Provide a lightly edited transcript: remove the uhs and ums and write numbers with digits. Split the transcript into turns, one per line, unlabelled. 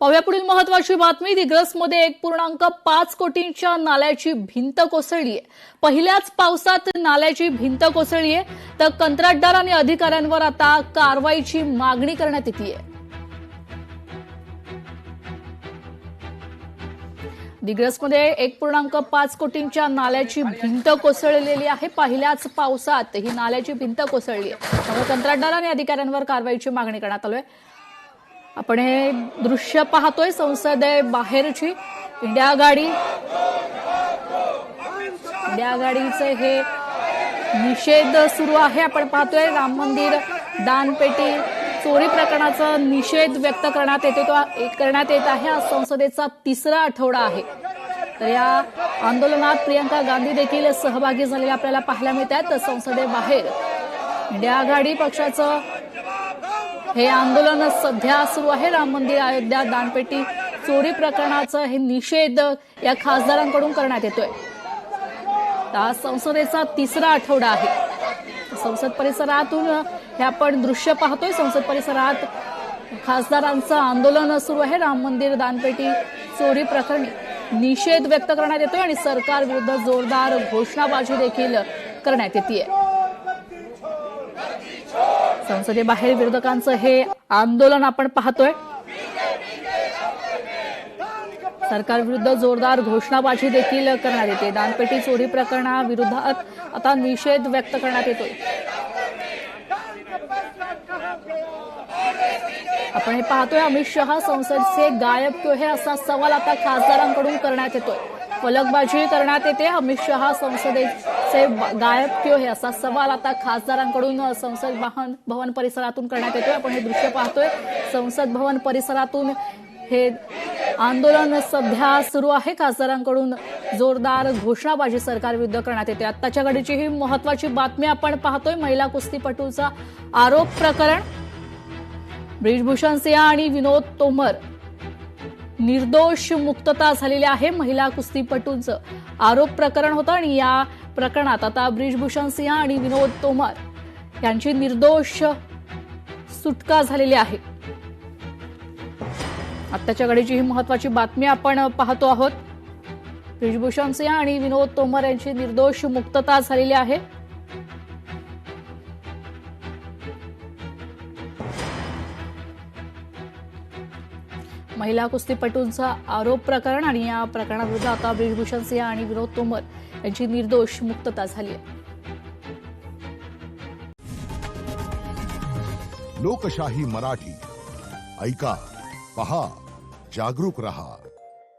पाहूया पुढील महत्वाची बातमी। दिग्रसमध्ये 1.5 कोटींच्या नाल्याची भिंत कोसळली आहे। पहिल्याच पावसात नाल्याची भिंत कोसळली आहे, तर कंत्राटदार आणि अधिकाऱ्यांवर आता कारवाईची मागणी करण्यात येते आहे। दिग्रसमध्ये 1.5 कोटींच्या नाल्याची भिंत कोसळलेली आहे। पहिल्याच पावसात ही नाल्याची भिंत कोसळली आहे, त्यामुळे कंत्राटदार आणि अधिकाऱ्यांवर कारवाईची मागणी करण्यात आली आहे। आपण हे दृश्य पाहतोय संसदेबाहेरची इंडिया गाडीचे हे निषेध सुरू आहे। आपण पाहतोय राम मंदिर दानपेटी चोरी प्रकरणाचा निषेध व्यक्त करण्यात येत आहे। आज संसदेचा तिसरा आठवडा आहे, तर या आंदोलनात प्रियंका गांधी देखील सहभागी झालेले आपल्याला पाहायला मिळत आहेत। संसदेबाहेर इंडिया आघाडी पक्षाचं हे आंदोलन सध्या सुरू आहे। राम मंदिर अयोध्या दानपेटी चोरी प्रकरणाचा हे निषेध या खासदारांकडून करण्यात येतोय। आज संसदेचा तिसरा आठवडा आहे। संसद परिसरातून हे आपण दृश्य पाहतोय। संसद परिसरात खासदारांचं आंदोलन सुरू आहे। राम मंदिर दानपेटी चोरी प्रकरणी निषेध व्यक्त करण्यात येतोय आणि सरकार विरुद्ध जोरदार घोषणाबाजी देखील करण्यात येते। संसदेबाहेर विरोधकांचं हे आंदोलन आपण पाहतोय। सरकार विरुद्ध जोरदार घोषणाबाजी देखील करण्यात येते। दानपेटी चोरी प्रकरणाविरोधात आता निषेध व्यक्त करण्यात येतोय। आपण हे पाहतोय अमित शहा संसद से गायब क्यों है असा सवाल आता खासदारांकडून करण्यात येतोय। फलकबाजी करण्यात येते। अमित शहा संसदेचे गायब क्यों है असा सवाल आता खासदारांकडून संसद भवन परिसरातून करण्यात येतोय। आपण हे दृश्य पाहतोय संसद भवन परिसरातून हे आंदोलन सध्या सुरू आहे। खासदारांकडून जोरदार घोषणाबाजी सरकार विरुद्ध करण्यात येते। आत्ताच्या घडीची ही महत्वाची बातमी आपण पाहतोय। महिला कुस्तीपटूचा आरोप प्रकरण ब्रिजभूषण सिंह आणि विनोद तोमर निर्दोष मुक्तता झालेली आहे। महिला कुस्तीपटूंचं आरोप प्रकरण होतं आणि या प्रकरणात आता ब्रिजभूषण सिंह आणि विनोद तोमर यांची निर्दोष सुटका झालेली आहे। आत्ताच्या घडीची ही महत्वाची बातमी आपण पाहतो आहोत। ब्रिजभूषण सिंह आणि विनोद तोमर यांची निर्दोष मुक्तता झालेली आहे। महिला कुस्तीपटूंचा आरोप प्रकरण आणि या प्रकरणाविरुद्ध आता ब्रिजभूषण सिंह आणि विनोद तोमर यांची निर्दोष मुक्तता झाली आहे।
लोकशाही मराठी ऐका, पहा, जागरूक रहा।